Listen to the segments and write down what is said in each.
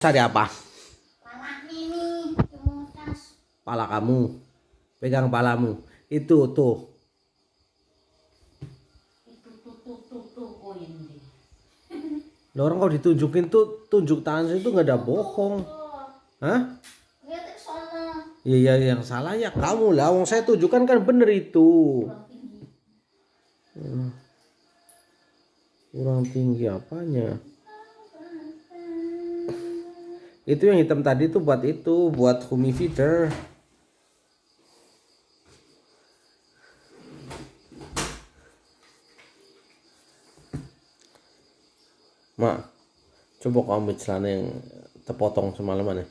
Cari apa? Pala ini kemutas. Pala kamu. Pegang palamu. Itu tuh. Itu oh ini. Lah orang kalau ditunjukin tuh tunjuk tangan itu nggak ada bohong. Hah? Lihat ke sono. Iya yang salah ya kamu lah. Wong saya tunjukkan kan bener itu. Kurang tinggi. Kurang tinggi apanya? Itu yang hitam tadi tuh buat humidifier. Mak, coba kamu ambil celana yang terpotong semalaman ya.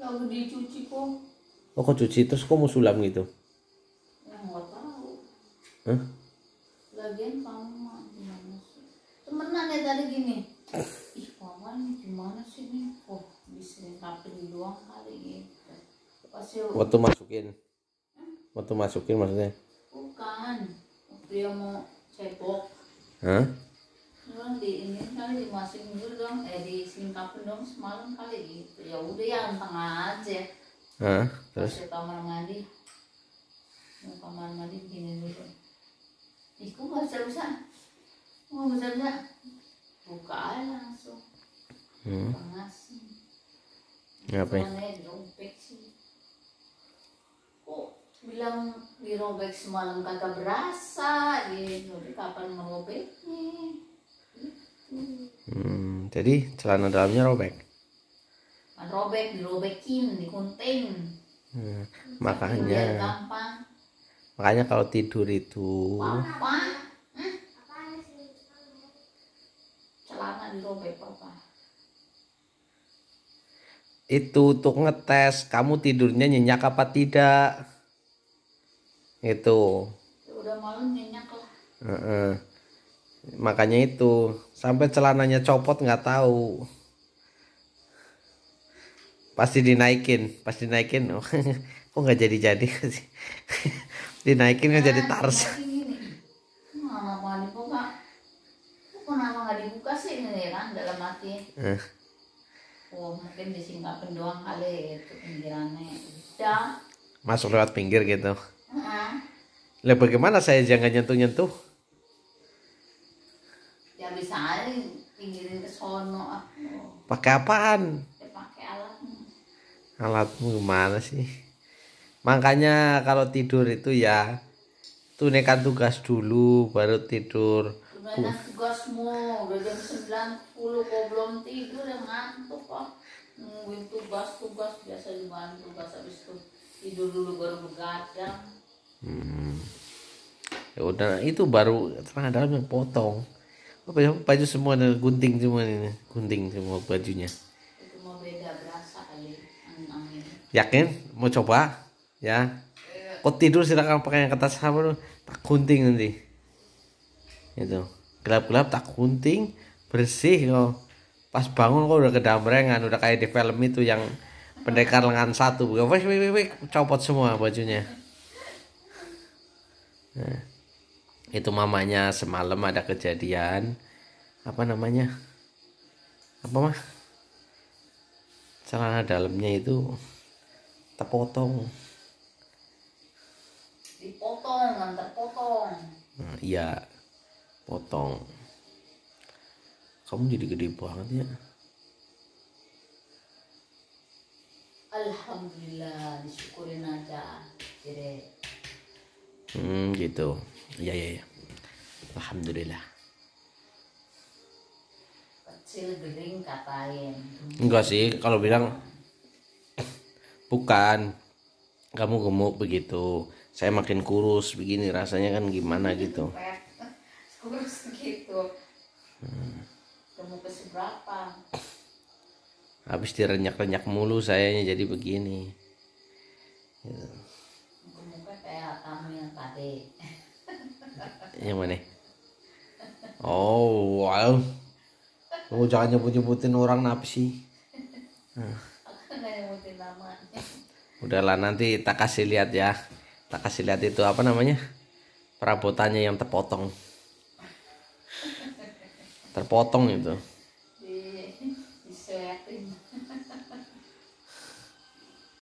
Lalu dicuci kok. Oh kok cuci terus kok mau sulam gitu? Ya nggak tahu. Hah? Lagian kamu mah gimana sih? Temenan ya tadi gini. Ih mama ini gimana sih nih? Oh bisa ngapin doang kali gitu. Pasti Waktu masukin maksudnya? bukan. Waktu dia mau cebok. Hah? Orang di ini kali dimasukin dulu dong, disingkapin dong semalam kali gitu. Ya udah ya tengah aja. Hah? Terus Terus? ke kamar mandi. Mau kamar mandi begini dulu. Ih kok nggak bisa? Nggak bisa? Buka aja langsung. Pengasin. Ngapain? Soalnya dirobek sih. Kok bilang dirobek semalam kagak berasa gitu. Jadi kapan merobeknya? Jadi celana dalamnya robek. Kan robek, dirobekin, digunting. Biar Makanya gampang. kalau tidur itu Papa, celana dirobek papa. itu untuk ngetes kamu tidurnya nyenyak apa tidak. Itu. Ya udah malam nyenyak lah. Makanya itu sampai celananya copot nggak tahu. Pasti dinaikin, oh, kok nggak jadi sih. Dinaikin nggak jadi tars. Kenapa dibuka? Kenapa nggak dibuka sih ini kan dalam hati? Oh mungkin disingkapin doang kali itu pinggirannya. Udah. Masuk lewat pinggir gitu. Lah bagaimana saya jangan nyentuh-nyentuh? Ya bisa aja pinggirin ke sono. Pakai apaan? Ya pakai alatnya. Alatmu gimana sih? Makanya kalau tidur itu ya tunaikan tugas dulu baru tidur. Tunaikan tugasmu udah jam 9.10 kok belum tidur ya ngantuk kok. Nungguin tugas biasa dibantu tugas habis itu tidur dulu baru begadang. Ya udah itu baru celana dalam yang potong. Baju semua ada gunting semua ini, gunting semua bajunya. Itu mau beda berasa kali angin. Yakin? Mau coba? Ya. Kok tidur silakan pakai yang kertas apa tak gunting nanti. Itu. Gelap-gelap tak gunting, bersih kok. Pas bangun kok udah kedamrengan, udah kayak di film itu yang pendekar lengan satu. Wih, copot semua bajunya. Nah, itu mamanya semalam ada kejadian apa namanya? Apa mah? Celana dalamnya itu terpotong. Dipotong, kan terpotong. Nah, iya, potong. Kamu jadi gede banget ya. Alhamdulillah, disyukurin aja. Jadi. Gitu. Iya. Alhamdulillah. Kecil gering katain. Enggak sih, kalau bilang bukan. Kamu gemuk begitu. Saya makin kurus begini rasanya kan gimana gitu. Kurus gitu. Kamu ke seberapa? Habis direnyak-renyak mulu sayanya jadi begini. Gitu. Muka kayak kamu yang tadi. Yang mana? Oh, wow. Kamu jangan nyebut-nyebutin orang apa sih? Aku nggak nyebutin namanya. Udahlah nanti tak kasih lihat ya. Tak kasih lihat itu apa namanya? Perabotannya yang terpotong. Terpotong itu.